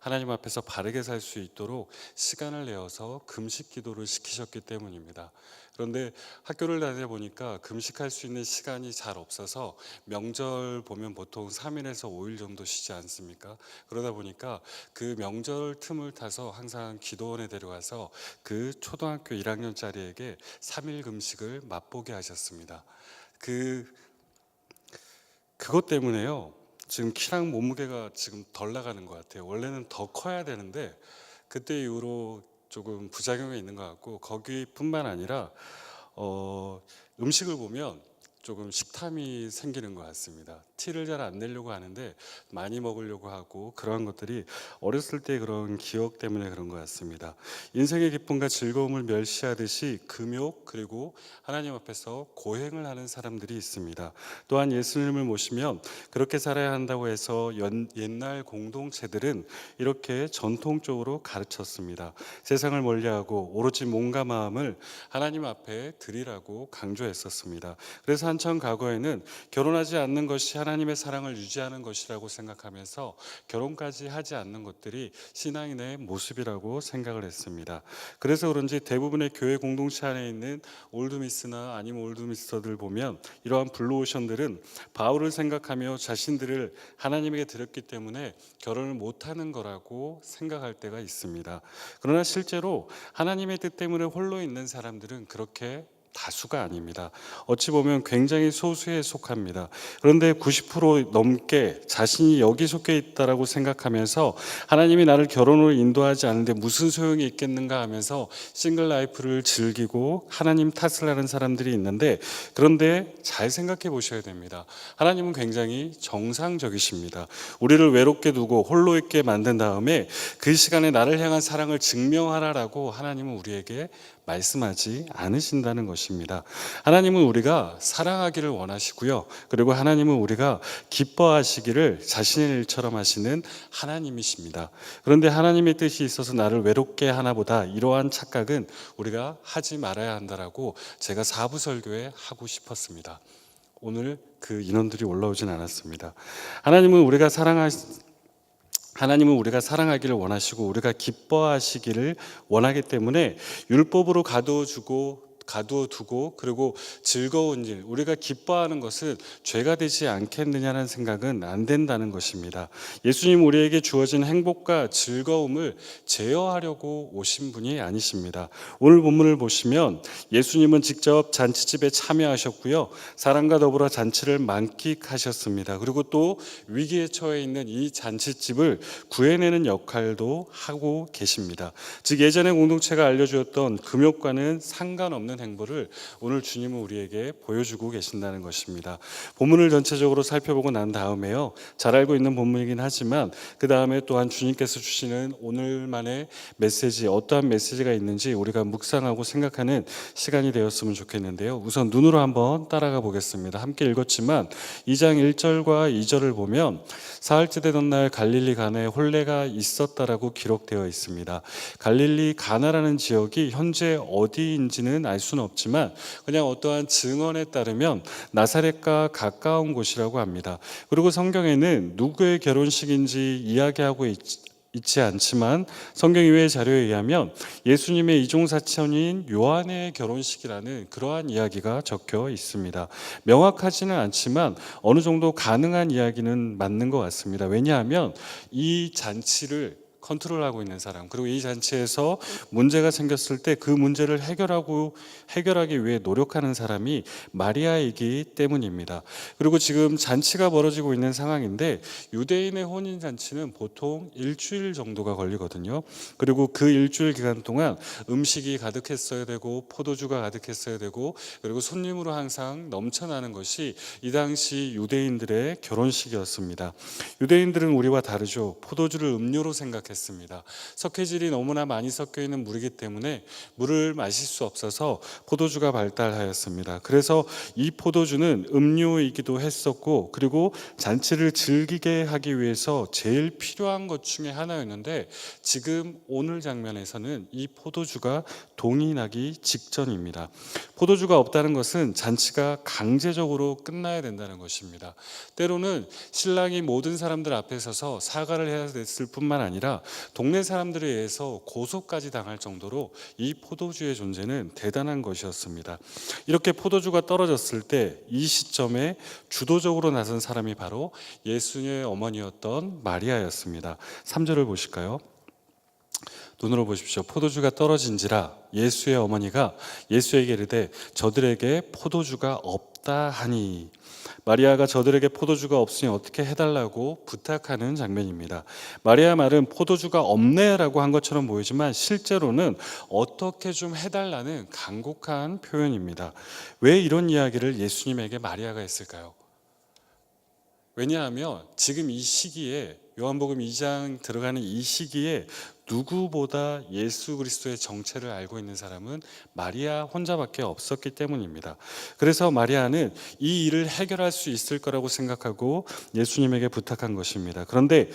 하나님 앞에서 바르게 살 수 있도록 시간을 내어서 금식 기도를 시키셨기 때문입니다. 그런데 학교를 다녀보니까 금식할 수 있는 시간이 잘 없어서 명절 보면 보통 3일에서 5일 정도 쉬지 않습니까? 그러다 보니까 그 명절 틈을 타서 항상 기도원에 데려가서 그 초등학교 1학년짜리에게 3일 금식을 맛보게 하셨습니다. 그것 때문에요. 지금 키랑 몸무게가 지금 덜 나가는 것 같아요. 원래는 더 커야 되는데 그때 이후로 조금 부작용이 있는 것 같고, 거기뿐만 아니라 음식을 보면 조금 식탐이 생기는 것 같습니다. 티를 잘 안 내려고 하는데 많이 먹으려고 하고, 그러한 것들이 어렸을 때 그런 기억 때문에 그런 것 같습니다. 인생의 기쁨과 즐거움을 멸시하듯이 금욕 그리고 하나님 앞에서 고행을 하는 사람들이 있습니다. 또한 예수님을 모시면 그렇게 살아야 한다고 해서 옛날 공동체들은 이렇게 전통적으로 가르쳤습니다. 세상을 멀리하고 오로지 몸과 마음을 하나님 앞에 드리라고 강조했었습니다. 그래서 한참 과거에는 결혼하지 않는 것이 하나님의 사랑을 유지하는 것이라고 생각하면서 결혼까지 하지 않는 것들이 신앙인의 모습이라고 생각을 했습니다. 그래서 그런지 대부분의 교회 공동체 안에 있는 올드미스나 아니면 올드미스터들 보면 이러한 블루오션들은 바울을 생각하며 자신들을 하나님에게 드렸기 때문에 결혼을 못하는 거라고 생각할 때가 있습니다. 그러나 실제로 하나님의 뜻 때문에 홀로 있는 사람들은 그렇게 다수가 아닙니다. 어찌 보면 굉장히 소수에 속합니다. 그런데 90% 넘게 자신이 여기 속해 있다라고 생각하면서 하나님이 나를 결혼으로 인도하지 않는데 무슨 소용이 있겠는가 하면서 싱글 라이프를 즐기고 하나님 탓을 하는 사람들이 있는데, 그런데 잘 생각해 보셔야 됩니다. 하나님은 굉장히 정상적이십니다. 우리를 외롭게 두고 홀로 있게 만든 다음에 그 시간에 나를 향한 사랑을 증명하라라고 하나님은 우리에게 말씀하지 않으신다는 것입니다. 하나님은 우리가 사랑하기를 원하시고요. 그리고 하나님은 우리가 기뻐하시기를 자신의 일처럼 하시는 하나님이십니다. 그런데 하나님의 뜻이 있어서 나를 외롭게 하나보다 이러한 착각은 우리가 하지 말아야 한다라고 제가 4부 설교에 하고 싶었습니다. 오늘 그 인원들이 올라오진 않았습니다. 하나님은 우리가 사랑하기를 원하시고 우리가 기뻐하시기를 원하기 때문에 율법으로 가두어 두고 그리고 즐거운 일, 우리가 기뻐하는 것은 죄가 되지 않겠느냐는 생각은 안 된다는 것입니다. 예수님 우리에게 주어진 행복과 즐거움을 제어하려고 오신 분이 아니십니다. 오늘 본문을 보시면 예수님은 직접 잔치집에 참여하셨고요, 사람과 더불어 잔치를 만끽하셨습니다. 그리고 또 위기에 처해 있는 이 잔치집을 구해내는 역할도 하고 계십니다. 즉 예전의 공동체가 알려주었던 금욕과는 상관없는 행보를 오늘 주님은 우리에게 보여주고 계신다는 것입니다. 본문을 전체적으로 살펴보고 난 다음에요, 잘 알고 있는 본문이긴 하지만 그 다음에 또한 주님께서 주시는 오늘만의 메시지, 어떠한 메시지가 있는지 우리가 묵상하고 생각하는 시간이 되었으면 좋겠는데요. 우선 눈으로 한번 따라가 보겠습니다. 함께 읽었지만 2장 1절과 2절을 보면 사흘째 되던 날 갈릴리 가나에 혼례가 있었다라고 기록되어 있습니다. 갈릴리 가나라는 지역이 현재 어디인지는 알 수는 없지만 그냥 어떠한 증언에 따르면 나사렛과 가까운 곳이라고 합니다. 그리고 성경에는 누구의 결혼식인지 이야기하고 있지 않지만 성경 이외의 자료에 의하면 예수님의 이종사촌인 요한의 결혼식이라는 그러한 이야기가 적혀 있습니다. 명확하지는 않지만 어느 정도 가능한 이야기는 맞는 것 같습니다. 왜냐하면 이 잔치를 컨트롤하고 있는 사람, 그리고 이 잔치에서 문제가 생겼을 때 그 문제를 해결하기 위해 노력하는 사람이 마리아이기 때문입니다. 그리고 지금 잔치가 벌어지고 있는 상황인데 유대인의 혼인 잔치는 보통 일주일 정도가 걸리거든요. 그리고 그 일주일 기간 동안 음식이 가득했어야 되고 포도주가 가득했어야 되고 그리고 손님으로 항상 넘쳐나는 것이 이 당시 유대인들의 결혼식이었습니다. 유대인들은 우리와 다르죠. 포도주를 음료로 생각했습니다. 석회질이 너무나 많이 섞여 있는 물이기 때문에 물을 마실 수 없어서 포도주가 발달하였습니다. 그래서 이 포도주는 음료이기도 했었고, 그리고 잔치를 즐기게 하기 위해서 제일 필요한 것 중에 하나였는데 지금 오늘 장면에서는 이 포도주가 동이 나기 직전입니다. 포도주가 없다는 것은 잔치가 강제적으로 끝나야 된다는 것입니다. 때로는 신랑이 모든 사람들 앞에 서서 사과를 해야 됐을 뿐만 아니라 동네 사람들에 의해서 고소까지 당할 정도로 이 포도주의 존재는 대단한 것이었습니다. 이렇게 포도주가 떨어졌을 때 이 시점에 주도적으로 나선 사람이 바로 예수님의 어머니였던 마리아였습니다. 3절을 보실까요? 눈으로 보십시오. 포도주가 떨어진지라 예수의 어머니가 예수에게 이르되 저들에게 포도주가 없다 하니. 마리아가 저들에게 포도주가 없으니 어떻게 해달라고 부탁하는 장면입니다. 마리아 말은 포도주가 없네라고 한 것처럼 보이지만 실제로는 어떻게 좀 해달라는 간곡한 표현입니다. 왜 이런 이야기를 예수님에게 마리아가 했을까요? 왜냐하면 지금 이 시기에 요한복음 2장 들어가는 이 시기에 누구보다 예수 그리스도의 정체를 알고 있는 사람은 마리아 혼자밖에 없었기 때문입니다. 그래서 마리아는 이 일을 해결할 수 있을 거라고 생각하고 예수님에게 부탁한 것입니다. 그런데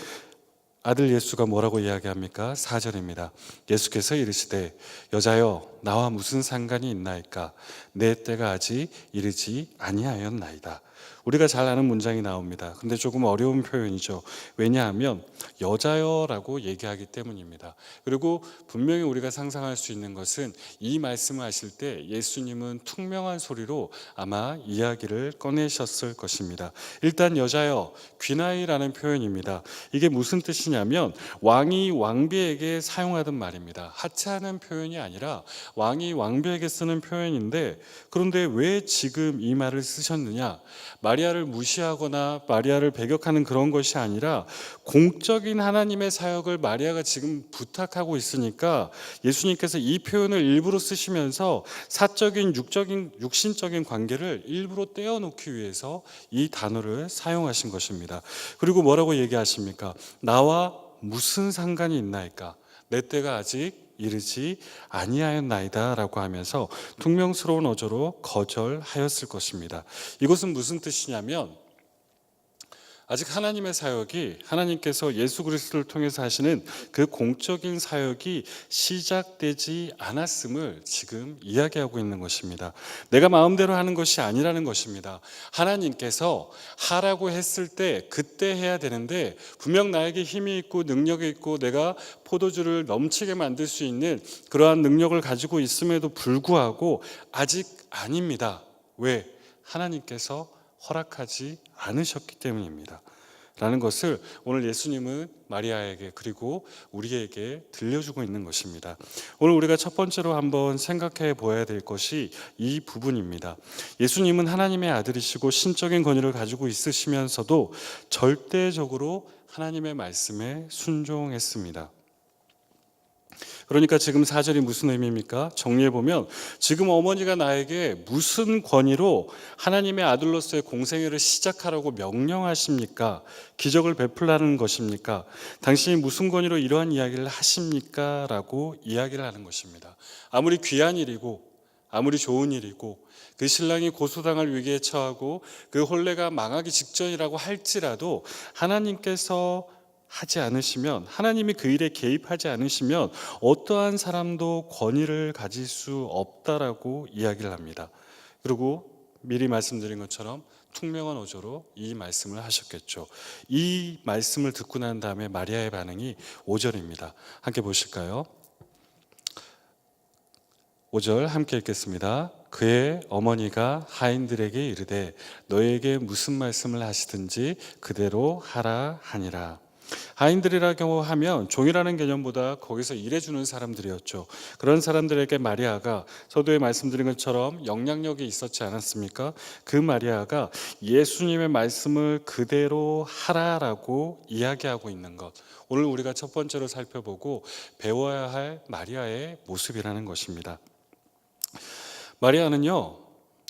아들 예수가 뭐라고 이야기합니까? 4절입니다. 예수께서 이르시되 여자여 나와 무슨 상관이 있나이까? 내 때가 아직 이르지 아니하였나이다. 우리가 잘 아는 문장이 나옵니다. 근데 조금 어려운 표현이죠. 왜냐하면 여자여라고 얘기하기 때문입니다. 그리고 분명히 우리가 상상할 수 있는 것은 이 말씀을 하실 때 예수님은 퉁명한 소리로 아마 이야기를 꺼내셨을 것입니다. 일단 여자여, 귀나이라는 표현입니다. 이게 무슨 뜻이냐면 왕이 왕비에게 사용하던 말입니다. 하찮은 표현이 아니라 왕이 왕비에게 쓰는 표현인데, 그런데 왜 지금 이 말을 쓰셨느냐? 마리아를 무시하거나 마리아를 배격하는 그런 것이 아니라 공적인 하나님의 사역을 마리아가 지금 부탁하고 있으니까 예수님께서 이 표현을 일부러 쓰시면서 사적인 육신적인 관계를 일부러 떼어놓기 위해서 이 단어를 사용하신 것입니다. 그리고 뭐라고 얘기하십니까? 나와 무슨 상관이 있나이까? 내 때가 아직 이르지 아니하였나이다 라고 하면서 퉁명스러운 어조로 거절하였을 것입니다. 이것은 무슨 뜻이냐면 아직 하나님의 사역이, 하나님께서 예수 그리스도를 통해서 하시는 그 공적인 사역이 시작되지 않았음을 지금 이야기하고 있는 것입니다. 내가 마음대로 하는 것이 아니라는 것입니다. 하나님께서 하라고 했을 때 그때 해야 되는데, 분명 나에게 힘이 있고 능력이 있고 내가 포도주를 넘치게 만들 수 있는 그러한 능력을 가지고 있음에도 불구하고 아직 아닙니다. 왜? 하나님께서 허락하지 않으셨기 때문입니다. 라는 것을 오늘 예수님은 마리아에게 그리고 우리에게 들려주고 있는 것입니다. 오늘 우리가 첫 번째로 한번 생각해 보아야 될 것이 이 부분입니다. 예수님은 하나님의 아들이시고 신적인 권위를 가지고 있으시면서도 절대적으로 하나님의 말씀에 순종했습니다. 그러니까 지금 4절이 무슨 의미입니까? 정리해보면 지금 어머니가 나에게 무슨 권위로 하나님의 아들로서의 공생애를 시작하라고 명령하십니까? 기적을 베풀라는 것입니까? 당신이 무슨 권위로 이러한 이야기를 하십니까? 라고 이야기를 하는 것입니다. 아무리 귀한 일이고 아무리 좋은 일이고 그 신랑이 고소당할 위기에 처하고 그 혼례가 망하기 직전이라고 할지라도 하나님께서 하지 않으시면, 하나님이 그 일에 개입하지 않으시면 어떠한 사람도 권위를 가질 수 없다라고 이야기를 합니다. 그리고 미리 말씀드린 것처럼 퉁명한 어조로 이 말씀을 하셨겠죠. 이 말씀을 듣고 난 다음에 마리아의 반응이 5절입니다. 함께 보실까요? 5절 함께 읽겠습니다. 그의 어머니가 하인들에게 이르되 너에게 무슨 말씀을 하시든지 그대로 하라 하니라. 하인들이라고 하면 종이라는 개념보다 거기서 일해주는 사람들이었죠. 그런 사람들에게 마리아가, 서두에 말씀드린 것처럼 영향력이 있었지 않았습니까? 그 마리아가 예수님의 말씀을 그대로 하라라고 이야기하고 있는 것, 오늘 우리가 첫 번째로 살펴보고 배워야 할 마리아의 모습이라는 것입니다. 마리아는요,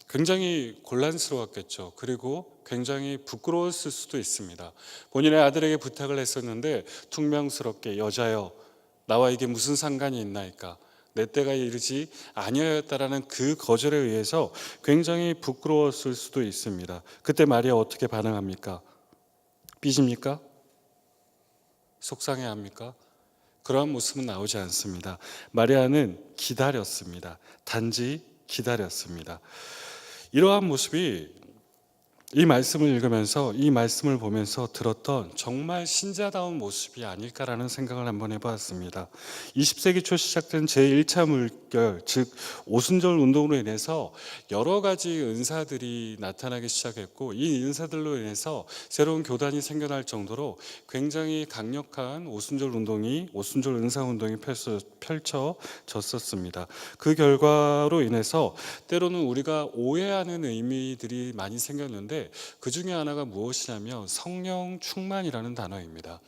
굉장히 곤란스러웠겠죠. 그리고 굉장히 부끄러웠을 수도 있습니다. 본인의 아들에게 부탁을 했었는데 퉁명스럽게 여자여 나와 이게 무슨 상관이 있나이까? 내 때가 이르지 아니하였다라는 그 거절에 의해서 굉장히 부끄러웠을 수도 있습니다. 그때 마리아 어떻게 반응합니까? 삐집니까? 속상해합니까? 그러한 모습은 나오지 않습니다. 마리아는 기다렸습니다. 단지 기다렸습니다. 이러한 모습이 이 말씀을 읽으면서 이 말씀을 보면서 들었던 정말 신자다운 모습이 아닐까라는 생각을 한번 해보았습니다. 20세기 초 시작된 제1차 물결, 즉 오순절 운동으로 인해서 여러 가지 은사들이 나타나기 시작했고, 이 은사들로 인해서 새로운 교단이 생겨날 정도로 굉장히 강력한 오순절 은사 운동이 펼쳐졌었습니다. 그 결과로 인해서 때로는 우리가 오해하는 의미들이 많이 생겼는데, 그 중에 하나가 무엇이냐면 성령 충만이라는 단어입니다.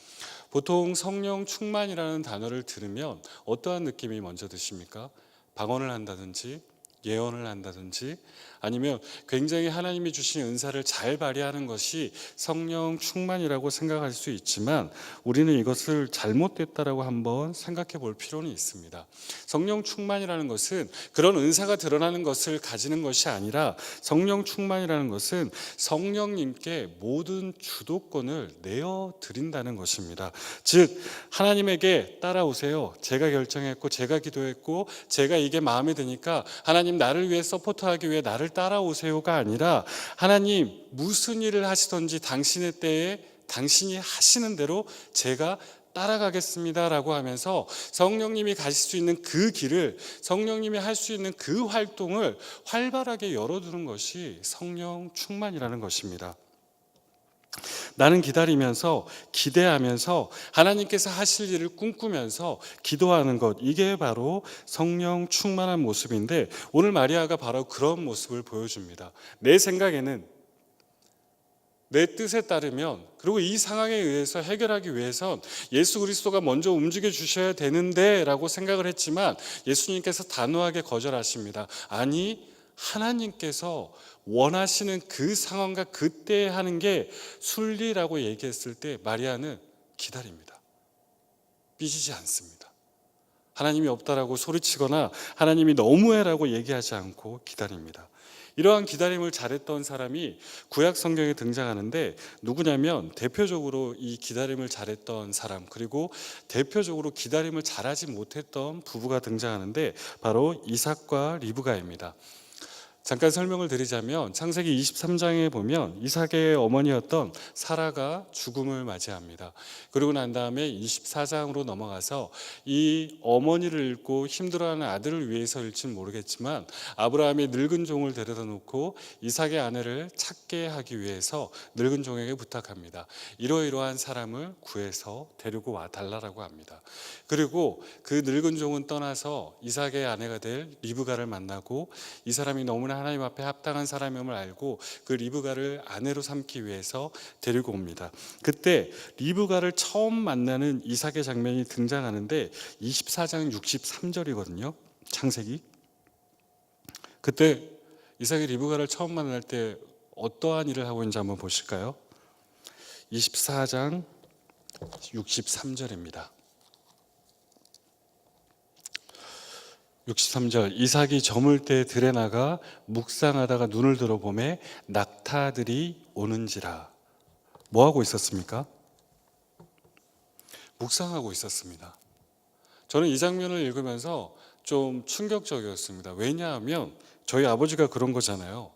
보통 성령 충만이라는 단어를 들으면 어떠한 느낌이 먼저 드십니까? 방언을 한다든지 예언을 한다든지 아니면 굉장히 하나님이 주신 은사를 잘 발휘하는 것이 성령 충만이라고 생각할 수 있지만, 우리는 이것을 잘못됐다라고 한번 생각해 볼 필요는 있습니다. 성령 충만이라는 것은 그런 은사가 드러나는 것을 가지는 것이 아니라, 성령 충만이라는 것은 성령님께 모든 주도권을 내어 드린다는 것입니다. 즉 하나님에게 따라오세요. 제가 결정했고 제가 기도했고 제가 이게 마음에 드니까 하나님 나를 위해 서포트하기 위해 나를 따라오세요가 아니라, 하나님 무슨 일을 하시든지 당신의 때에 당신이 하시는 대로 제가 따라가겠습니다라고 하면서 성령님이 가실 수 있는 그 길을, 성령님이 할 수 있는 그 활동을 활발하게 열어두는 것이 성령 충만이라는 것입니다. 나는 기다리면서 기대하면서 하나님께서 하실 일을 꿈꾸면서 기도하는 것, 이게 바로 성령 충만한 모습인데, 오늘 마리아가 바로 그런 모습을 보여줍니다. 내 생각에는, 내 뜻에 따르면, 그리고 이 상황에 의해서 해결하기 위해선 예수 그리스도가 먼저 움직여 주셔야 되는데 라고 생각을 했지만, 예수님께서 단호하게 거절하십니다. 아니, 하나님께서 원하시는 그 상황과 그때 하는 게 순리라고 얘기했을 때 마리아는 기다립니다. 삐지지 않습니다. 하나님이 없다라고 소리치거나 하나님이 너무해라고 얘기하지 않고 기다립니다. 이러한 기다림을 잘했던 사람이 구약 성경에 등장하는데, 누구냐면 대표적으로 이 기다림을 잘했던 사람, 그리고 대표적으로 기다림을 잘하지 못했던 부부가 등장하는데, 바로 이삭과 리브가입니다. 잠깐 설명을 드리자면, 창세기 23장에 보면 이삭의 어머니였던 사라가 죽음을 맞이합니다. 그리고 난 다음에 24장으로 넘어가서 이 어머니를 잃고 힘들어하는 아들을 위해서일지는 모르겠지만, 아브라함이 늙은 종을 데려다 놓고 이삭의 아내를 찾게 하기 위해서 늙은 종에게 부탁합니다. 이러이러한 사람을 구해서 데리고 와 달라고 합니다. 그리고 그 늙은 종은 떠나서 이삭의 아내가 될 리브가를 만나고, 이 사람이 너무나 하나님 앞에 합당한 사람임을 알고 그 리브가를 아내로 삼기 위해서 데리고 옵니다. 그때 리브가를 처음 만나는 이삭의 장면이 등장하는데 24장 63절이거든요. 창세기. 그때 이삭이 리브가를 처음 만날 때 어떠한 일을 하고 있는지 한번 보실까요? 24장 63절입니다. 63절, 이삭이 저물 때 들에 나가 묵상하다가 눈을 들어보매 낙타들이 오는지라. 뭐 하고 있었습니까? 묵상하고 있었습니다. 저는 이 장면을 읽으면서 좀 충격적이었습니다. 왜냐하면 저희 아버지가 그런 거잖아요.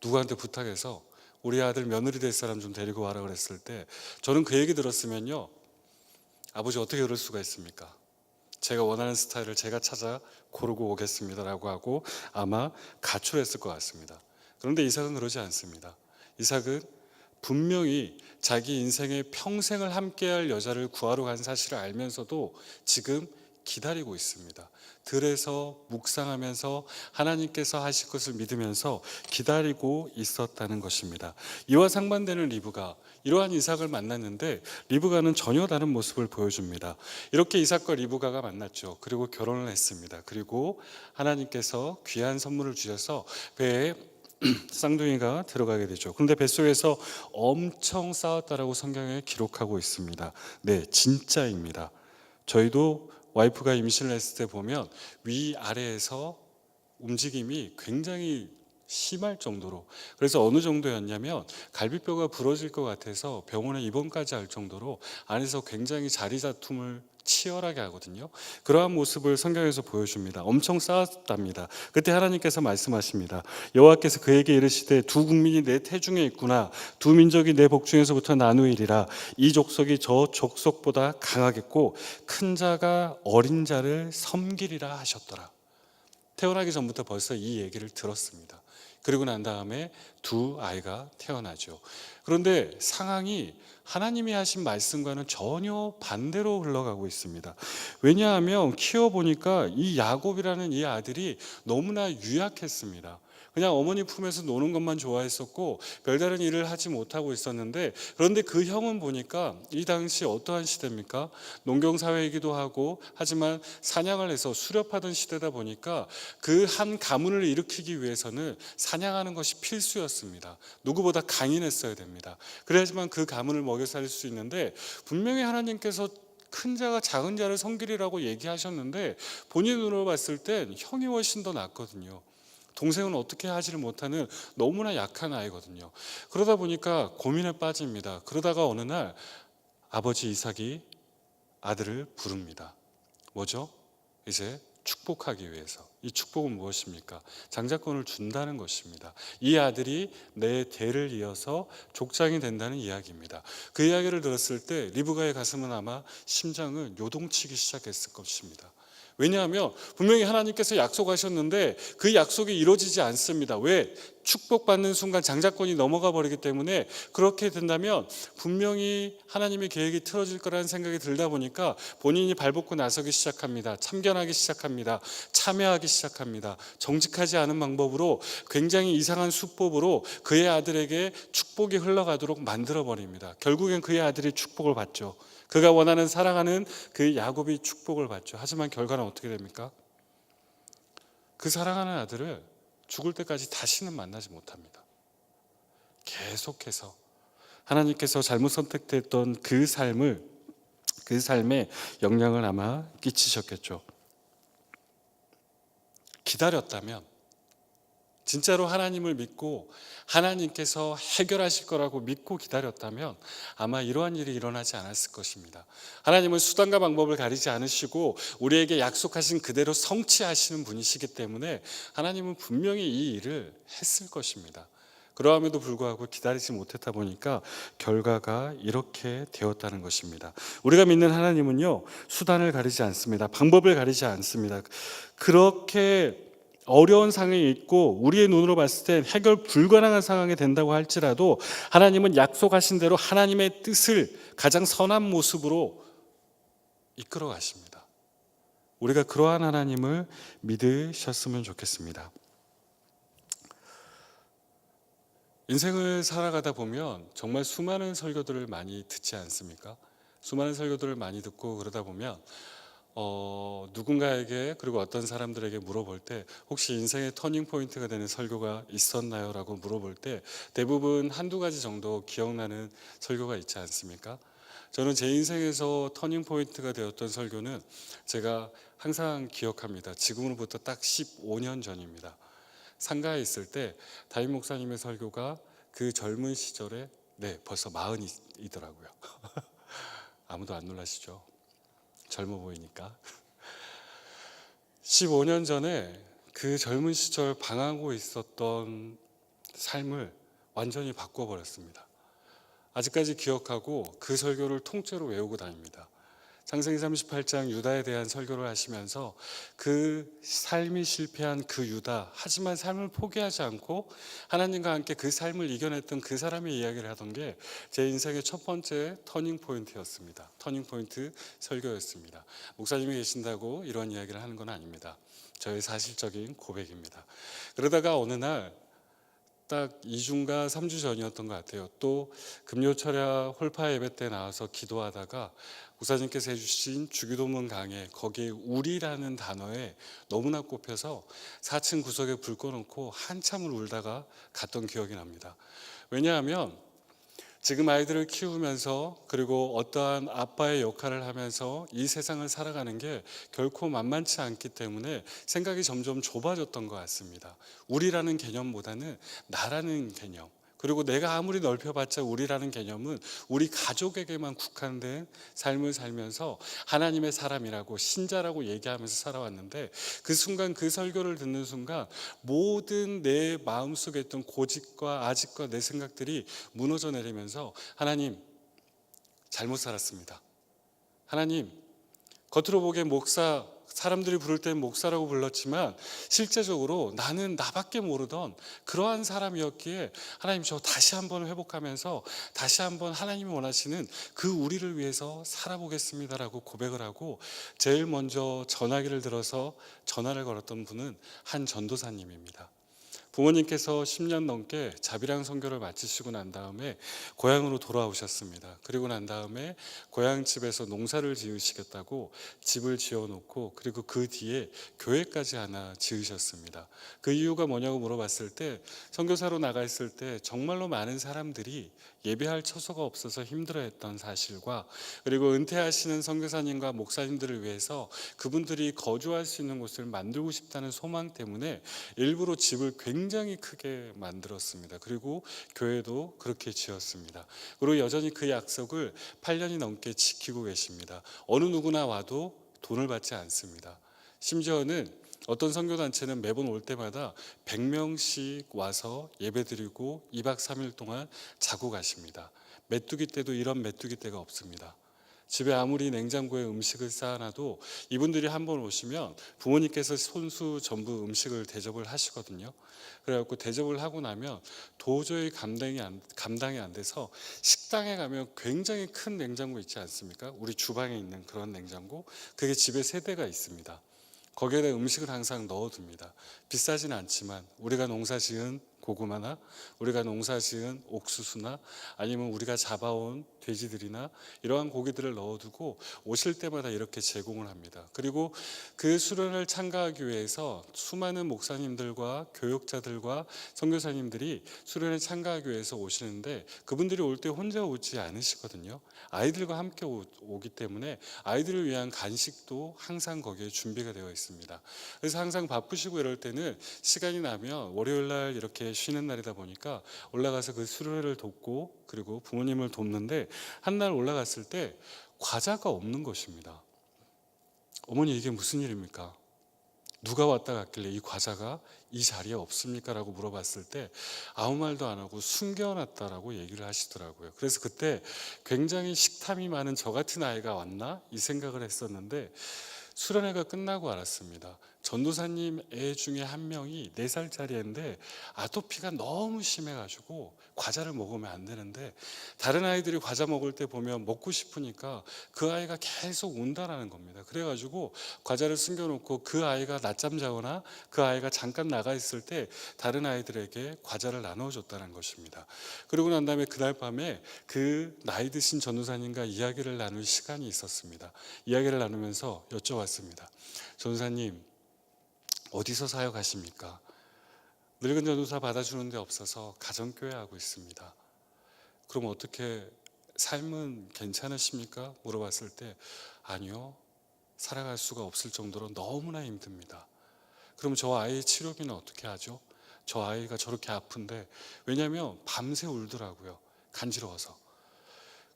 누구한테 부탁해서 우리 아들 며느리 될 사람 좀 데리고 와라 그랬을 때, 저는 그 얘기 들었으면요, 아버지 어떻게 그럴 수가 있습니까? 제가 원하는 스타일을 제가 찾아 고르고 오겠습니다라고 하고 아마 가출했을 것 같습니다. 그런데 이삭은 그러지 않습니다. 이삭은 분명히 자기 인생의 평생을 함께할 여자를 구하러 간 사실을 알면서도 지금 기다리고 있습니다. 들에서 묵상하면서 하나님께서 하실 것을 믿으면서 기다리고 있었다는 것입니다. 이와 상반되는 리브가, 이러한 이삭을 만났는데 리브가는 전혀 다른 모습을 보여줍니다. 이렇게 이삭과 리브가가 만났죠. 그리고 결혼을 했습니다. 그리고 하나님께서 귀한 선물을 주셔서 배에 쌍둥이가 들어가게 되죠. 그런데 뱃속에서 엄청 싸웠다라고 성경에 기록하고 있습니다. 네, 진짜입니다. 저희도 와이프가 임신을 했을 때 보면 위아래에서 움직임이 굉장히 심할 정도로, 그래서 어느 정도였냐면 갈비뼈가 부러질 것 같아서 병원에 입원까지 할 정도로 안에서 굉장히 치열하게 하거든요. 그러한 모습을 성경에서 보여줍니다. 엄청 싸웠답니다. 그때 하나님께서 말씀하십니다. 여호와께서 그에게 이르시되 두 국민이 내 태중에 있구나. 두 민족이 내 복중에서부터 나누이리라. 이 족속이 저 족속보다 강하겠고 큰 자가 어린 자를 섬기리라 하셨더라. 태어나기 전부터 벌써 이 얘기를 들었습니다. 그리고 난 다음에 두 아이가 태어나죠. 그런데 상황이 하나님이 하신 말씀과는 전혀 반대로 흘러가고 있습니다. 왜냐하면 키워보니까 이 야곱이라는 이 아들이 너무나 유약했습니다. 그냥 어머니 품에서 노는 것만 좋아했었고 별다른 일을 하지 못하고 있었는데, 그런데 그 형은 보니까 이 당시 어떠한 시대입니까? 농경사회이기도 하고 하지만 사냥을 해서 수렵하던 시대다 보니까 그 한 가문을 일으키기 위해서는 사냥하는 것이 필수였습니다. 누구보다 강인했어야 됩니다. 그래야지만 그 가문을 먹여 살릴 수 있는데, 분명히 하나님께서 큰 자가 작은 자를 섬기리라고 얘기하셨는데 본인 눈으로 봤을 땐 형이 훨씬 더 낫거든요. 동생은 어떻게 하지를 못하는 너무나 약한 아이거든요. 그러다 보니까 고민에 빠집니다. 그러다가 어느 날 아버지 이삭이 아들을 부릅니다. 뭐죠? 이제 축복하기 위해서. 이 축복은 무엇입니까? 장자권을 준다는 것입니다. 이 아들이 내 대를 이어서 족장이 된다는 이야기입니다. 그 이야기를 들었을 때 리브가의 가슴은 아마 심장을 요동치기 시작했을 것입니다. 왜냐하면 분명히 하나님께서 약속하셨는데 그 약속이 이루어지지 않습니다. 왜? 축복받는 순간 장자권이 넘어가 버리기 때문에. 그렇게 된다면 분명히 하나님의 계획이 틀어질 거라는 생각이 들다 보니까 본인이 발벗고 나서기 시작합니다. 참견하기 시작합니다. 참여하기 시작합니다. 정직하지 않은 방법으로, 굉장히 이상한 수법으로 그의 아들에게 축복이 흘러가도록 만들어 버립니다. 결국엔 그의 아들이 축복을 받죠. 그가 원하는 사랑하는 그 야곱이 축복을 받죠. 하지만 결과는 어떻게 됩니까? 그 사랑하는 아들을 죽을 때까지 다시는 만나지 못합니다. 계속해서 하나님께서 잘못 선택됐던 그 삶에 영향을 아마 끼치셨겠죠. 기다렸다면, 진짜로 하나님을 믿고 하나님께서 해결하실 거라고 믿고 기다렸다면 아마 이러한 일이 일어나지 않았을 것입니다. 하나님은 수단과 방법을 가리지 않으시고 우리에게 약속하신 그대로 성취하시는 분이시기 때문에 하나님은 분명히 이 일을 했을 것입니다. 그러함에도 불구하고 기다리지 못했다 보니까 결과가 이렇게 되었다는 것입니다. 우리가 믿는 하나님은요, 수단을 가리지 않습니다. 방법을 가리지 않습니다. 그렇게 어려운 상황이 있고 우리의 눈으로 봤을 땐 해결 불가능한 상황이 된다고 할지라도 하나님은 약속하신 대로 하나님의 뜻을 가장 선한 모습으로 이끌어 가십니다. 우리가 그러한 하나님을 믿으셨으면 좋겠습니다. 인생을 살아가다 보면 정말 수많은 설교들을 많이 듣지 않습니까? 수많은 설교들을 많이 듣고 그러다 보면 누군가에게, 그리고 어떤 사람들에게 물어볼 때 혹시 인생의 터닝 포인트가 되는 설교가 있었나요? 라고 물어볼 때 대부분 한두 가지 정도 기억나는 설교가 있지 않습니까? 저는 제 인생에서 터닝 포인트가 되었던 설교는 제가 항상 기억합니다. 지금으로부터 딱 15년 전입니다. 상가에 있을 때 담임 목사님의 설교가 그 젊은 시절에, 벌써 40이더라고요. 아무도 안 놀라시죠? 젊어 보이니까. 15년 전에 그 젊은 시절 방황하고 있었던 삶을 완전히 바꿔버렸습니다. 아직까지 기억하고 그 설교를 통째로 외우고 다닙니다. 창세기 38장 유다에 대한 설교를 하시면서 그 삶이 실패한 그 유다, 하지만 삶을 포기하지 않고 하나님과 함께 그 삶을 이겨냈던 그 사람의 이야기를 하던 게 제 인생의 첫 번째 터닝 포인트였습니다. 터닝 포인트 설교였습니다. 목사님이 계신다고 이런 이야기를 하는 건 아닙니다. 저의 사실적인 고백입니다. 그러다가 어느 날 딱 2주인가 3주 전이었던 것 같아요. 또 금요철야 홀파 예배 때 나와서 기도하다가 목사님께서 해주신 주기도문 강해, 거기에 우리라는 단어에 너무나 꼽혀서 4층 구석에 불 꺼놓고 한참을 울다가 갔던 기억이 납니다. 왜냐하면 지금 아이들을 키우면서, 그리고 어떠한 아빠의 역할을 하면서 이 세상을 살아가는 게 결코 만만치 않기 때문에 생각이 점점 좁아졌던 것 같습니다. 우리라는 개념보다는 나라는 개념, 그리고 내가 아무리 넓혀봤자 우리라는 개념은 우리 가족에게만 국한된 삶을 살면서 하나님의 사람이라고 신자라고 얘기하면서 살아왔는데, 그 순간, 그 설교를 듣는 순간 모든 내 마음속에 있던 고집과 아집과 내 생각들이 무너져 내리면서, 하나님, 잘못 살았습니다. 하나님, 겉으로 보기엔 목사, 사람들이 부를 때는 목사라고 불렀지만 실제적으로 나는 나밖에 모르던 그러한 사람이었기에 하나님, 저 다시 한번 회복하면서 다시 한번 하나님이 원하시는 그 우리를 위해서 살아보겠습니다라고 고백을 하고, 제일 먼저 전화기를 들어서 전화를 걸었던 분은 한 전도사님입니다. 부모님께서 10년 넘게 자비랑 선교를 마치시고 난 다음에 고향으로 돌아오셨습니다. 그리고 난 다음에 고향 집에서 농사를 지으시겠다고 집을 지어놓고, 그리고 그 뒤에 교회까지 하나 지으셨습니다. 그 이유가 뭐냐고 물어봤을 때, 선교사로 나가 있을 때 정말로 많은 사람들이 예배할 처소가 없어서 힘들어했던 사실과, 그리고 은퇴하시는 선교사님과 목사님들을 위해서 그분들이 거주할 수 있는 곳을 만들고 싶다는 소망 때문에 일부러 집을 굉장히 크게 만들었습니다. 그리고 교회도 그렇게 지었습니다. 그리고 여전히 그 약속을 8년이 넘게 지키고 계십니다. 어느 누구나 와도 돈을 받지 않습니다. 심지어는 어떤 선교단체는 매번 올 때마다 100명씩 와서 예배드리고 2박 3일 동안 자고 가십니다. 메뚜기 때도 이런 메뚜기 때가 없습니다. 집에 아무리 냉장고에 음식을 쌓아놔도 이분들이 한번 오시면 부모님께서 손수 전부 음식을 대접을 하시거든요. 그래갖고 대접을 하고 나면 도저히 감당이 안 돼서 식당에 가면 굉장히 큰 냉장고 있지 않습니까? 우리 주방에 있는 그런 냉장고, 그게 집에 3대가 있습니다. 거기에다 음식을 항상 넣어둡니다. 비싸진 않지만 우리가 농사지은 고구마나 우리가 농사지은 옥수수나 아니면 우리가 잡아온 돼지들이나 이러한 고기들을 넣어두고 오실 때마다 이렇게 제공을 합니다. 그리고 그 수련을 참가하기 위해서 수많은 목사님들과 교육자들과 선교사님들이 수련에 참가하기 위해서 오시는데, 그분들이 올 때 혼자 오지 않으시거든요. 아이들과 함께 오기 때문에 아이들을 위한 간식도 항상 거기에 준비가 되어 있습니다. 그래서 항상 바쁘시고 이럴 때는 시간이 나면 월요일 날 이렇게 쉬는 날이다 보니까 올라가서 그 수련회를 돕고 그리고 부모님을 돕는데, 한 날 올라갔을 때 과자가 없는 것입니다. 어머니, 이게 무슨 일입니까? 누가 왔다 갔길래 이 과자가 이 자리에 없습니까? 라고 물어봤을 때 아무 말도 안 하고 숨겨놨다라고 얘기를 하시더라고요. 그래서 그때 굉장히 식탐이 많은 저 같은 아이가 왔나? 이 생각을 했었는데, 수련회가 끝나고 알았습니다. 전도사님 애 중에 한 명이 4살짜리 애인데 아토피가 너무 심해가지고 과자를 먹으면 안 되는데, 다른 아이들이 과자 먹을 때 보면 먹고 싶으니까 그 아이가 계속 운다라는 겁니다. 그래가지고 과자를 숨겨놓고 그 아이가 낮잠 자거나 그 아이가 잠깐 나가 있을 때 다른 아이들에게 과자를 나눠줬다는 것입니다. 그리고 난 다음에 그날 밤에 그 나이 드신 전도사님과 이야기를 나눌 시간이 있었습니다. 이야기를 나누면서 여쭤봤습니다. 전도사님, 어디서 사역하십니까? 늙은 전도사 받아주는 데 없어서 가정교회 하고 있습니다. 그럼 어떻게 삶은 괜찮으십니까? 물어봤을 때 아니요, 살아갈 수가 없을 정도로 너무나 힘듭니다. 그럼 저 아이의 치료비는 어떻게 하죠? 저 아이가 저렇게 아픈데, 왜냐하면 밤새 울더라고요. 간지러워서.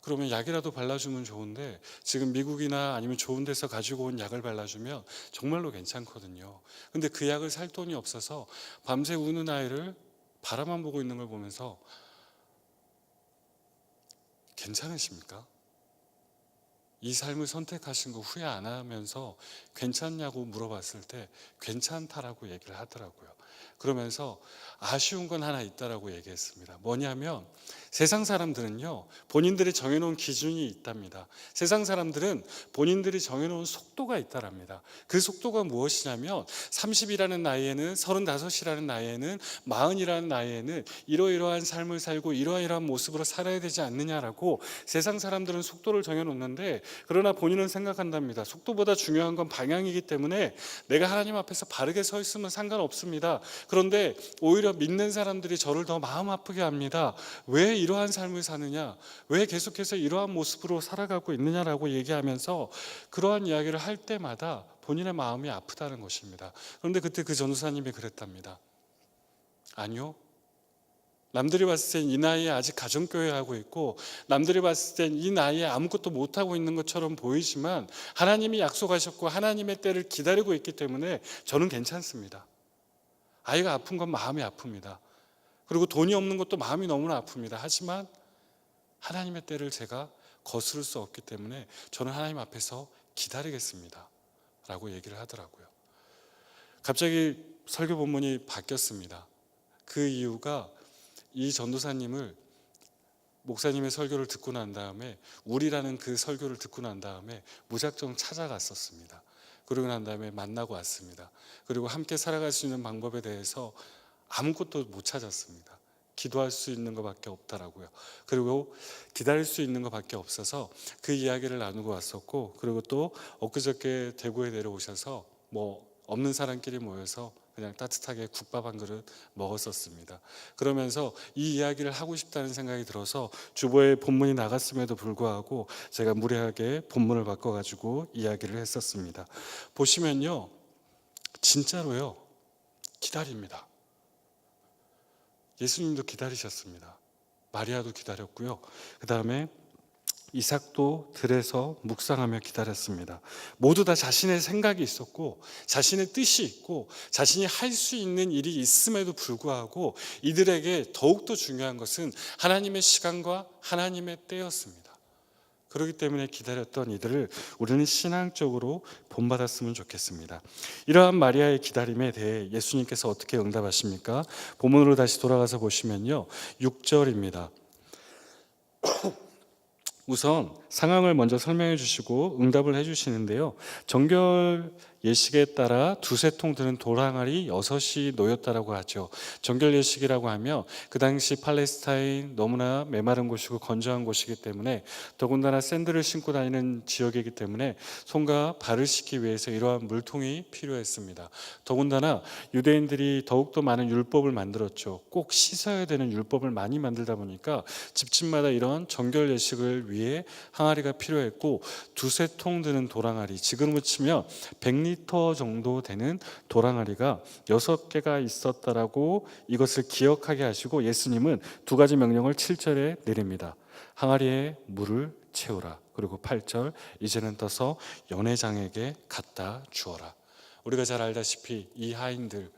그러면 약이라도 발라주면 좋은데 지금 미국이나 아니면 좋은 데서 가지고 온 약을 발라주면 정말로 괜찮거든요. 근데 그 약을 살 돈이 없어서 밤새 우는 아이를 바라만 보고 있는 걸 보면서 괜찮으십니까? 이 삶을 선택하신 거 후회 안 하면서 괜찮냐고 물어봤을 때 괜찮다라고 얘기를 하더라고요. 그러면서 아쉬운 건 하나 있다라고 얘기했습니다. 뭐냐면 세상 사람들은요, 본인들이 정해놓은 기준이 있답니다. 세상 사람들은 본인들이 정해놓은 속도가 있다랍니다. 그 속도가 무엇이냐면 30이라는 나이에는, 35이라는 나이에는, 40이라는 나이에는 이러이러한 삶을 살고 이러이러한 모습으로 살아야 되지 않느냐라고 세상 사람들은 속도를 정해놓는데, 그러나 본인은 생각한답니다. 속도보다 중요한 건 방향이기 때문에 내가 하나님 앞에서 바르게 서 있으면 상관없습니다. 그런데 오히려 믿는 사람들이 저를 더 마음 아프게 합니다. 왜 이러한 삶을 사느냐? 왜 계속해서 이러한 모습으로 살아가고 있느냐라고 얘기하면서 그러한 이야기를 할 때마다 본인의 마음이 아프다는 것입니다. 그런데 그때 그 전도사님이 그랬답니다. 아니요, 남들이 봤을 땐 이 나이에 아직 가정교회 하고 있고, 남들이 봤을 땐 이 나이에 아무것도 못하고 있는 것처럼 보이지만 하나님이 약속하셨고 하나님의 때를 기다리고 있기 때문에 저는 괜찮습니다. 아이가 아픈 건 마음이 아픕니다. 그리고 돈이 없는 것도 마음이 너무나 아픕니다. 하지만 하나님의 때를 제가 거스를 수 없기 때문에 저는 하나님 앞에서 기다리겠습니다 라고 얘기를 하더라고요. 갑자기 설교 본문이 바뀌었습니다. 그 이유가 이 전도사님을, 목사님의 설교를 듣고 난 다음에, 우리라는 그 설교를 듣고 난 다음에 무작정 찾아갔었습니다. 그러고 난 다음에 만나고 왔습니다. 그리고 함께 살아갈 수 있는 방법에 대해서 아무것도 못 찾았습니다. 기도할 수 있는 것밖에 없더라고요. 그리고 기다릴 수 있는 것밖에 없어서 그 이야기를 나누고 왔었고, 그리고 또 엊그저께 대구에 내려오셔서 없는 사람끼리 모여서 그냥 따뜻하게 국밥 한 그릇 먹었었습니다. 그러면서 이 이야기를 하고 싶다는 생각이 들어서 주보에 본문이 나갔음에도 불구하고 제가 무리하게 본문을 바꿔가지고 이야기를 했었습니다. 보시면요, 진짜로요, 기다립니다. 예수님도 기다리셨습니다. 마리아도 기다렸고요. 그 다음에 이삭도 들에서 묵상하며 기다렸습니다. 모두 다 자신의 생각이 있었고 자신의 뜻이 있고 자신이 할 수 있는 일이 있음에도 불구하고 이들에게 더욱더 중요한 것은 하나님의 시간과 하나님의 때였습니다. 그렇기 때문에 기다렸던 이들을 우리는 신앙적으로 본받았으면 좋겠습니다. 이러한 마리아의 기다림에 대해 예수님께서 어떻게 응답하십니까? 본문으로 다시 돌아가서 보시면요, 6절입니다. 우선 상황을 먼저 설명해 주시고 응답을 해 주시는데요, 정결 예식에 따라 두세 통 드는 돌항아리 6이 놓였다라고 하죠. 정결 예식이라고 하면 그 당시 팔레스타인 너무나 메마른 곳이고 건조한 곳이기 때문에, 더군다나 샌들을 신고 다니는 지역이기 때문에 손과 발을 씻기 위해서 이러한 물통이 필요했습니다. 더군다나 유대인들이 더욱더 많은 율법을 만들었죠. 꼭 씻어야 되는 율법을 많이 만들다 보니까 집집마다 이런 정결 예식을 위해 항아리가 필요했고, 두세 통 드는 돌항아리, 지금으로 치면 100리터 정도 되는 돌항아리가 6개가 있었다라고 이것을 기억하게 하시고, 예수님은 두 가지 명령을 7절에 내립니다. 항아리에 물을 채우라. 그리고 8절, 이제는 떠서 연회장에게 갖다 주어라. 우리가 잘 알다시피 이 하인들,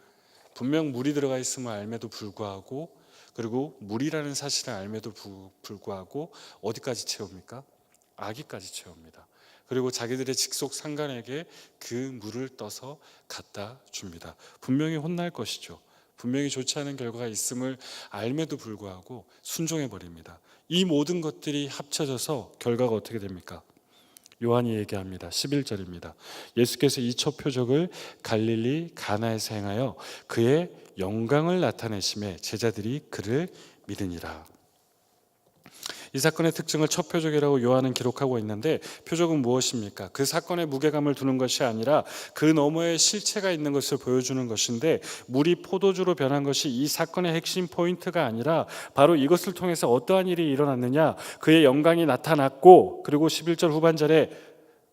분명 물이 들어가 있음을 알매도 불구하고, 그리고 물이라는 사실을 알매도 불구하고 어디까지 채웁니까? 아기까지 채웁니다. 그리고 자기들의 직속 상관에게 그 물을 떠서 갖다 줍니다. 분명히 혼날 것이죠. 분명히 좋지 않은 결과가 있음을 알매도 불구하고 순종해 버립니다. 이 모든 것들이 합쳐져서 결과가 어떻게 됩니까? 요한이 얘기합니다. 11절입니다. 예수께서 이 첫 표적을 갈릴리 가나에서 행하여 그의 영광을 나타내심에 제자들이 그를 믿으니라. 이 사건의 특징을 첫 표적이라고 요한은 기록하고 있는데, 표적은 무엇입니까? 그 사건의 무게감을 두는 것이 아니라 그 너머에 실체가 있는 것을 보여주는 것인데, 물이 포도주로 변한 것이 이 사건의 핵심 포인트가 아니라 바로 이것을 통해서 어떠한 일이 일어났느냐, 그의 영광이 나타났고, 그리고 11절 후반절에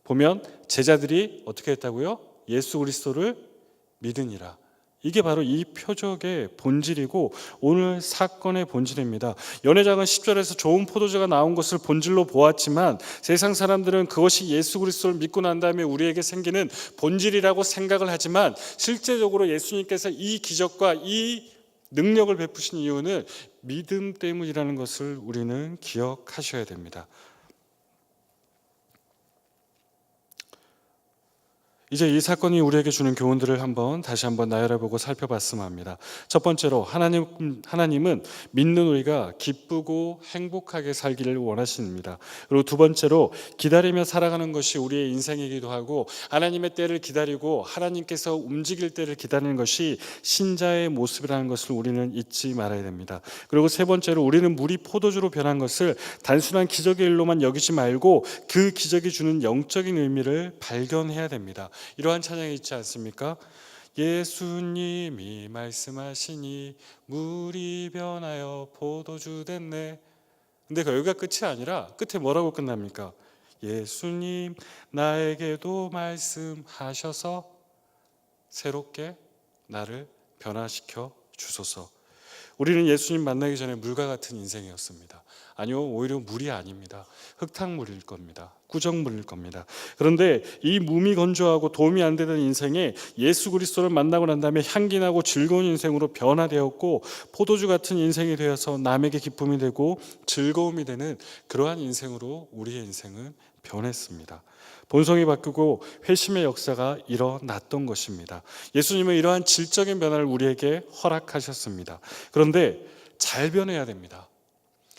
보면 제자들이 어떻게 했다고요? 예수 그리스도를 믿으니라. 이게 바로 이 표적의 본질이고 오늘 사건의 본질입니다. 연회장은 10절에서 좋은 포도주가 나온 것을 본질로 보았지만, 세상 사람들은 그것이 예수 그리스도를 믿고 난 다음에 우리에게 생기는 본질이라고 생각을 하지만, 실제적으로 예수님께서 이 기적과 이 능력을 베푸신 이유는 믿음 때문이라는 것을 우리는 기억하셔야 됩니다. 이제 이 사건이 우리에게 주는 교훈들을 다시 한번 나열해보고 살펴봤으면 합니다. 첫 번째로, 하나님은 믿는 우리가 기쁘고 행복하게 살기를 원하십니다. 그리고 두 번째로, 기다리며 살아가는 것이 우리의 인생이기도 하고, 하나님의 때를 기다리고 하나님께서 움직일 때를 기다리는 것이 신자의 모습이라는 것을 우리는 잊지 말아야 됩니다. 그리고 세 번째로, 우리는 물이 포도주로 변한 것을 단순한 기적의 일로만 여기지 말고 그 기적이 주는 영적인 의미를 발견해야 됩니다. 이러한 찬양이 있지 않습니까? 예수님이 말씀하시니 물이 변하여 포도주 됐네. 근데 여기가 끝이 아니라 끝에 뭐라고 끝납니까? 예수님 나에게도 말씀하셔서 새롭게 나를 변화시켜 주소서. 우리는 예수님 만나기 전에 물과 같은 인생이었습니다. 아니요, 오히려 물이 아닙니다. 흙탕물일 겁니다. 꾸정물일 겁니다. 그런데 이 몸이 건조하고 도움이 안 되던 인생에 예수 그리스도를 만나고 난 다음에 향기나고 즐거운 인생으로 변화되었고, 포도주 같은 인생이 되어서 남에게 기쁨이 되고 즐거움이 되는 그러한 인생으로 우리의 인생은 변했습니다. 본성이 바뀌고 회심의 역사가 일어났던 것입니다. 예수님은 이러한 질적인 변화를 우리에게 허락하셨습니다. 그런데 잘 변해야 됩니다.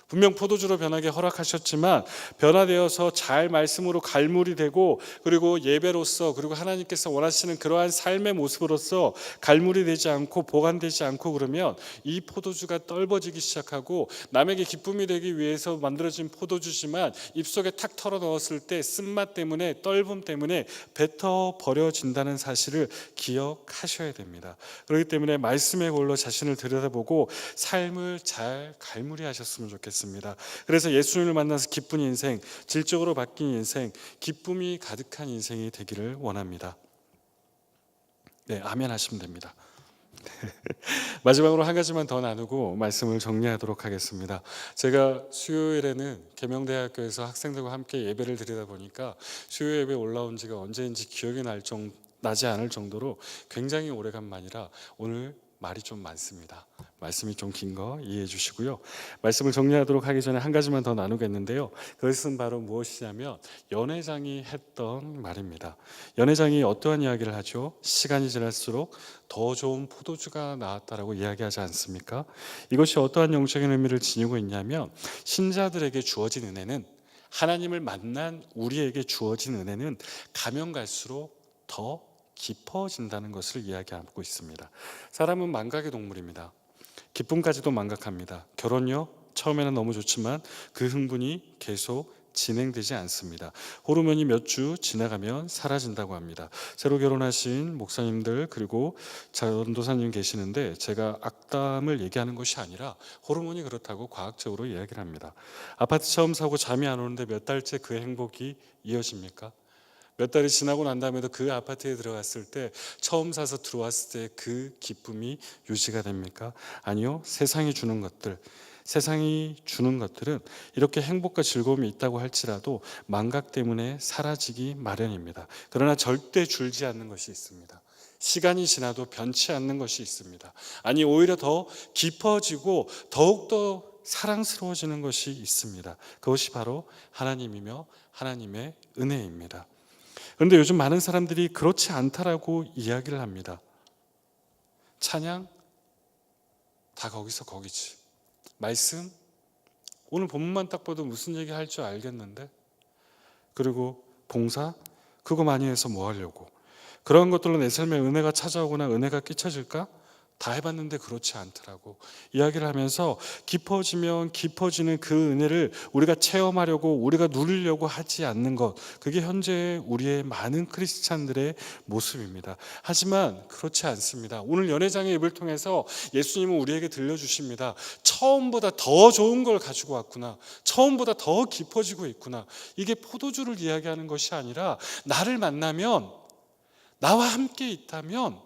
분명 포도주로 변하게 허락하셨지만 변화되어서 잘 말씀으로 갈물이 되고, 그리고 예배로서, 그리고 하나님께서 원하시는 그러한 삶의 모습으로서 갈물이 되지 않고 보관되지 않고 그러면 이 포도주가 떫어지기 시작하고, 남에게 기쁨이 되기 위해서 만들어진 포도주지만 입속에 탁 털어 넣었을 때 쓴맛 때문에, 떫음 때문에 뱉어 버려진다는 사실을 기억하셔야 됩니다. 그렇기 때문에 말씀의 골로 자신을 들여다보고 삶을 잘 갈무리하셨으면 좋겠습니다. 그래서 예수님을 만나서 기쁜 인생, 질적으로 바뀐 인생, 기쁨이 가득한 인생이 되기를 원합니다. 네, 아멘 하시면 됩니다. 마지막으로 한 가지만 더 나누고 말씀을 정리하도록 하겠습니다. 제가 수요일에는 계명대학교에서 학생들과 함께 예배를 드리다 보니까 수요 예배 올라온 지가 언제인지 기억이 나지 않을 정도로 굉장히 오래간만이라 오늘 말이 좀 많습니다. 말씀이 좀 긴 거 이해해 주시고요. 말씀을 정리하도록 하기 전에 한 가지만 더 나누겠는데요. 그것은 바로 무엇이냐면 연회장이 했던 말입니다. 연회장이 어떠한 이야기를 하죠? 시간이 지날수록 더 좋은 포도주가 나왔다라고 이야기하지 않습니까? 이것이 어떠한 영적인 의미를 지니고 있냐면, 신자들에게 주어진 은혜는, 하나님을 만난 우리에게 주어진 은혜는 가면 갈수록 더 깊어진다는 것을 이야기하고 있습니다. 사람은 망각의 동물입니다. 기쁨까지도 망각합니다. 결혼요? 처음에는 너무 좋지만 그 흥분이 계속 진행되지 않습니다. 호르몬이 몇 주 지나가면 사라진다고 합니다. 새로 결혼하신 목사님들 그리고 전도사님 계시는데, 제가 악담을 얘기하는 것이 아니라 호르몬이 그렇다고 과학적으로 이야기를 합니다. 아파트 처음 사고 잠이 안 오는데 몇 달째 그 행복이 이어집니까? 몇 달이 지나고 난 다음에도 그 아파트에 들어갔을 때, 처음 사서 들어왔을 때 그 기쁨이 유지가 됩니까? 아니요. 세상이 주는 것들은 이렇게 행복과 즐거움이 있다고 할지라도 망각 때문에 사라지기 마련입니다. 그러나 절대 줄지 않는 것이 있습니다. 시간이 지나도 변치 않는 것이 있습니다. 아니, 오히려 더 깊어지고 더욱더 사랑스러워지는 것이 있습니다. 그것이 바로 하나님이며 하나님의 은혜입니다. 그런데 요즘 많은 사람들이 그렇지 않다라고 이야기를 합니다. 찬양 다 거기서 거기지. 말씀 오늘 본문만 딱 봐도 무슨 얘기 할 줄 알겠는데, 그리고 봉사 그거 많이 해서 뭐 하려고. 그런 것들로 내 삶에 은혜가 찾아오거나 은혜가 끼쳐질까? 다 해봤는데 그렇지 않더라고 이야기를 하면서, 깊어지면 깊어지는 그 은혜를 우리가 체험하려고, 우리가 누리려고 하지 않는 것, 그게 현재 우리의 많은 크리스찬들의 모습입니다. 하지만 그렇지 않습니다. 오늘 연회장의 입을 통해서 예수님은 우리에게 들려주십니다. 처음보다 더 좋은 걸 가지고 왔구나, 처음보다 더 깊어지고 있구나. 이게 포도주를 이야기하는 것이 아니라, 나를 만나면, 나와 함께 있다면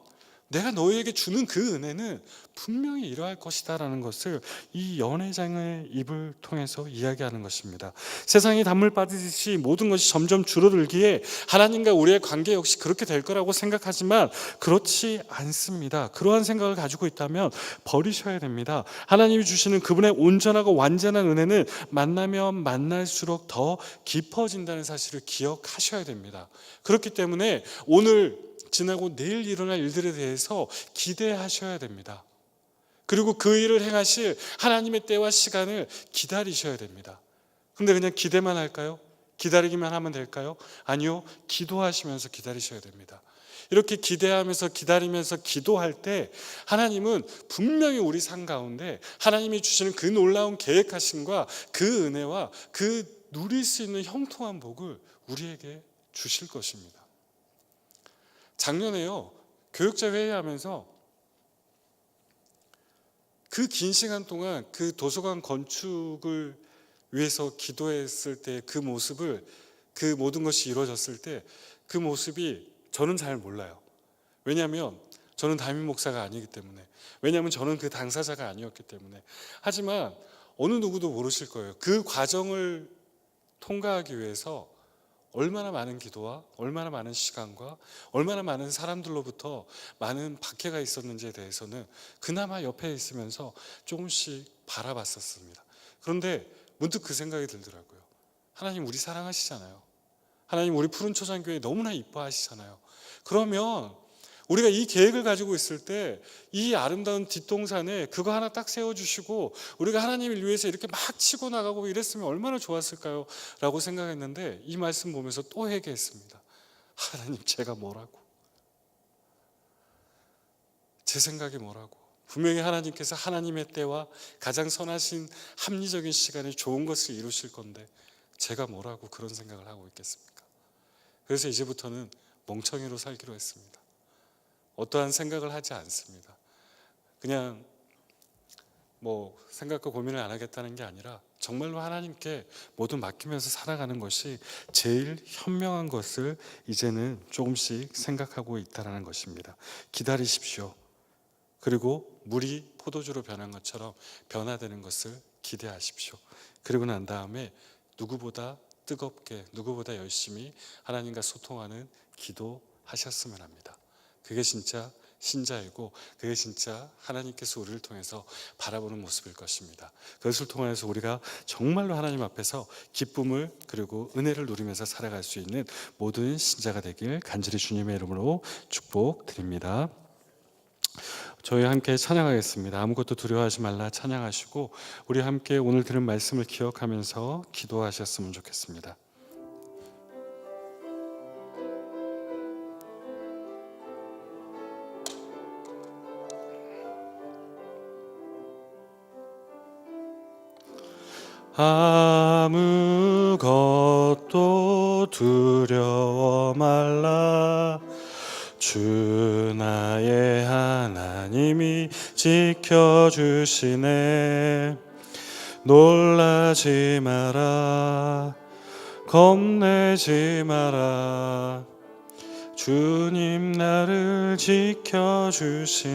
내가 너희에게 주는 그 은혜는 분명히 이러할 것이다 라는 것을 이 연회장의 입을 통해서 이야기하는 것입니다. 세상이 단물 빠지듯이 모든 것이 점점 줄어들기에 하나님과 우리의 관계 역시 그렇게 될 거라고 생각하지만 그렇지 않습니다. 그러한 생각을 가지고 있다면 버리셔야 됩니다. 하나님이 주시는 그분의 온전하고 완전한 은혜는 만나면 만날수록 더 깊어진다는 사실을 기억하셔야 됩니다. 그렇기 때문에 오늘 지나고 내일 일어날 일들에 대해서 기대하셔야 됩니다. 그리고 그 일을 행하실 하나님의 때와 시간을 기다리셔야 됩니다. 근데 그냥 기대만 할까요? 기다리기만 하면 될까요? 아니요. 기도하시면서 기다리셔야 됩니다. 이렇게 기대하면서 기다리면서 기도할 때 하나님은 분명히 우리 삶 가운데 하나님이 주시는 그 놀라운 계획하심과 그 은혜와 그 누릴 수 있는 형통한 복을 우리에게 주실 것입니다. 작년에요, 교육자 회의하면서 그 긴 시간 동안 그 도서관 건축을 위해서 기도했을 때 그 모습을, 그 모든 것이 이루어졌을 때 그 모습이 저는 잘 몰라요. 왜냐하면 저는 담임 목사가 아니기 때문에. 왜냐하면 저는 그 당사자가 아니었기 때문에. 하지만 어느 누구도 모르실 거예요. 그 과정을 통과하기 위해서 얼마나 많은 기도와 얼마나 많은 시간과 얼마나 많은 사람들로부터 많은 박해가 있었는지에 대해서는 그나마 옆에 있으면서 조금씩 바라봤었습니다. 그런데 문득 그 생각이 들더라고요. 하나님 우리 사랑하시잖아요. 하나님 우리 푸른 초장교회 너무나 이뻐하시잖아요. 그러면 우리가 이 계획을 가지고 있을 때 이 아름다운 뒷동산에 그거 하나 딱 세워주시고 우리가 하나님을 위해서 이렇게 막 치고 나가고 이랬으면 얼마나 좋았을까요? 라고 생각했는데 이 말씀 보면서 또 회개했습니다. 하나님 제가 뭐라고? 제 생각이 뭐라고? 분명히 하나님께서 하나님의 때와 가장 선하신 합리적인 시간에 좋은 것을 이루실 건데 제가 뭐라고 그런 생각을 하고 있겠습니까? 그래서 이제부터는 멍청이로 살기로 했습니다. 어떠한 생각을 하지 않습니다. 그냥 생각과 고민을 안 하겠다는 게 아니라 정말로 하나님께 모두 맡기면서 살아가는 것이 제일 현명한 것을 이제는 조금씩 생각하고 있다는 것입니다. 기다리십시오. 그리고 물이 포도주로 변한 것처럼 변화되는 것을 기대하십시오. 그리고 난 다음에 누구보다 뜨겁게 누구보다 열심히 하나님과 소통하는 기도하셨으면 합니다. 그게 진짜 신자이고 그게 진짜 하나님께서 우리를 통해서 바라보는 모습일 것입니다. 그것을 통해서 우리가 정말로 하나님 앞에서 기쁨을 그리고 은혜를 누리면서 살아갈 수 있는 모든 신자가 되길 간절히 주님의 이름으로 축복드립니다. 저희 함께 찬양하겠습니다. 아무것도 두려워하지 말라 찬양하시고 우리 함께 오늘 들은 말씀을 기억하면서 기도하셨으면 좋겠습니다. 아무것도 두려워 말라 주 나의 하나님이 지켜주시네 놀라지 마라 겁내지 마라 주님 나를 지켜주시네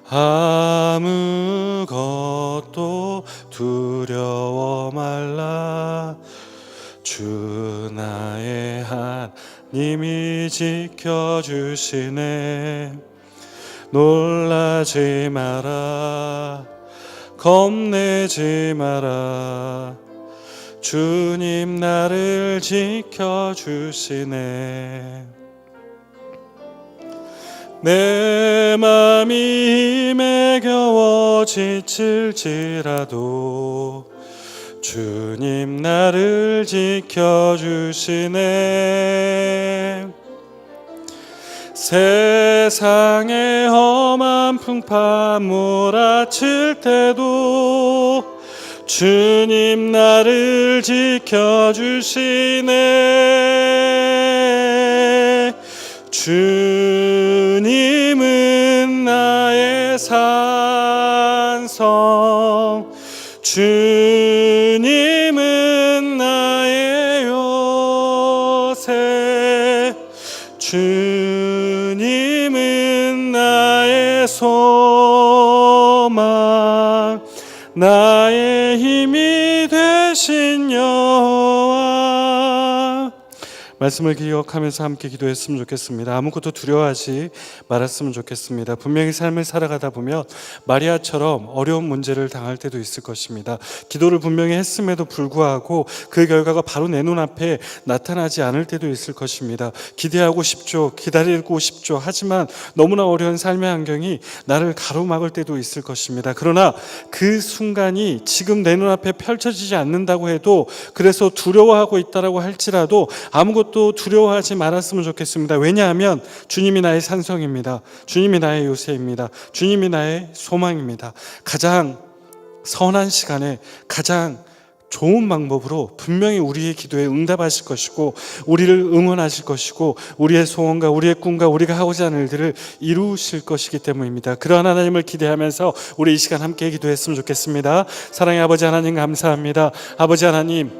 아무것도 두려워 말라 주 나의 하나님이 지켜주시네 놀라지 마라 겁내지 마라 주님 나를 지켜주시네 내 맘이 힘에 겨워 지칠지라도 주님 나를 지켜주시네 세상의 험한 풍파 몰아칠 때도 주님 나를 지켜주시네 주님은 나의 산성 주님은 나의 요새 주님은 나의 소망 나의 힘이 되신 여호와 말씀을 기억하면서 함께 기도했으면 좋겠습니다. 아무것도 두려워하지 말았으면 좋겠습니다. 분명히 삶을 살아가다 보면 마리아처럼 어려운 문제를 당할 때도 있을 것입니다. 기도를 분명히 했음에도 불구하고 그 결과가 바로 내 눈앞에 나타나지 않을 때도 있을 것입니다. 기대하고 싶죠. 기다리고 싶죠. 하지만 너무나 어려운 삶의 환경이 나를 가로막을 때도 있을 것입니다. 그러나 그 순간이 지금 내 눈앞에 펼쳐지지 않는다고 해도 그래서 두려워하고 있다고 할지라도 아무것도 두려워하지 말았으면 좋겠습니다. 왜냐하면 주님이 나의 산성입니다. 주님이 나의 요새입니다. 주님이 나의 소망입니다. 가장 선한 시간에 가장 좋은 방법으로 분명히 우리의 기도에 응답하실 것이고 우리를 응원하실 것이고 우리의 소원과 우리의 꿈과 우리가 하고자 하는 일들을 이루실 것이기 때문입니다. 그러한 하나님을 기대하면서 우리 이 시간 함께 기도했으면 좋겠습니다. 사랑의 아버지 하나님 감사합니다. 아버지 하나님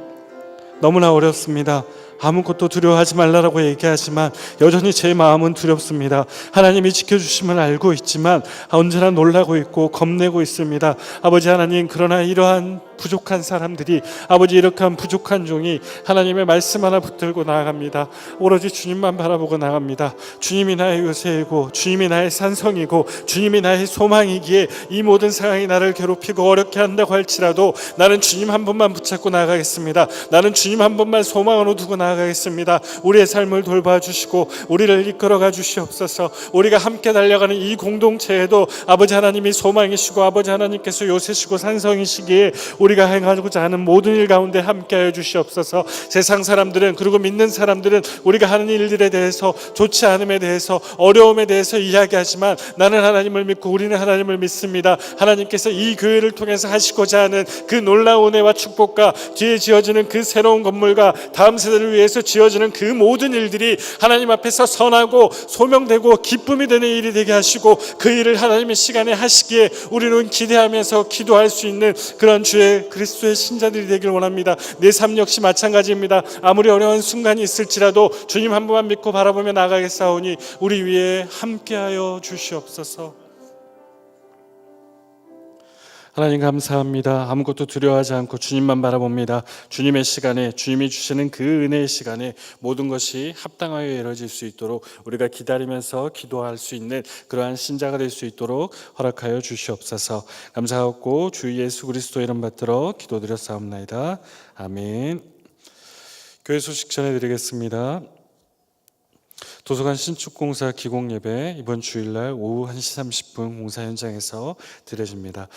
너무나 어렵습니다. 아무것도 두려워하지 말라라고 얘기하지만 여전히 제 마음은 두렵습니다. 하나님이 지켜주심을 알고 있지만 언제나 놀라고 있고 겁내고 있습니다. 아버지 하나님, 그러나 이러한 부족한 사람들이, 아버지 이렇게 부족한 종이 하나님의 말씀 하나 붙들고 나아갑니다. 오로지 주님만 바라보고 나갑니다. 주님이 나의 요새이고 주님이 나의 산성이고 주님이 나의 소망이기에 이 모든 상황이 나를 괴롭히고 어렵게 한다고 할지라도 나는 주님 한 분만 붙잡고 나아가겠습니다. 나는 주님 한 분만 소망으로 두고 나아가겠습니다. 우리의 삶을 돌봐주시고 우리를 이끌어가 주시옵소서. 우리가 함께 달려가는 이 공동체에도 아버지 하나님이 소망이시고 아버지 하나님께서 요새시고 산성이시기에 우리가 행하고자 하는 모든 일 가운데 함께하여 주시옵소서. 세상 사람들은, 그리고 믿는 사람들은 우리가 하는 일들에 대해서, 좋지 않음에 대해서, 어려움에 대해서 이야기하지만 나는 하나님을 믿고 우리는 하나님을 믿습니다. 하나님께서 이 교회를 통해서 하시고자 하는 그 놀라운 은혜와 축복과 뒤에 지어지는 그 새로운 건물과 다음 세대를 위해서 지어지는 그 모든 일들이 하나님 앞에서 선하고 소명되고 기쁨이 되는 일이 되게 하시고 그 일을 하나님의 시간에 하시기에 우리는 기대하면서 기도할 수 있는 그런 주의 그리스도의 신자들이 되길 원합니다. 내 삶 역시 마찬가지입니다. 아무리 어려운 순간이 있을지라도 주님 한 분만 믿고 바라보며 나가겠사오니 우리 위에 함께하여 주시옵소서. 하나님 감사합니다. 아무것도 두려워하지 않고 주님만 바라봅니다. 주님의 시간에, 주님이 주시는 그 은혜의 시간에 모든 것이 합당하여 이루어질 수 있도록 우리가 기다리면서 기도할 수 있는 그러한 신자가 될 수 있도록 허락하여 주시옵소서. 감사하고 주 예수 그리스도 이름 받들어 기도드렸사옵나이다. 아멘. 교회 소식 전해드리겠습니다. 도서관 신축공사 기공예배 이번 주일날 오후 1시 30분 공사 현장에서 드려집니다.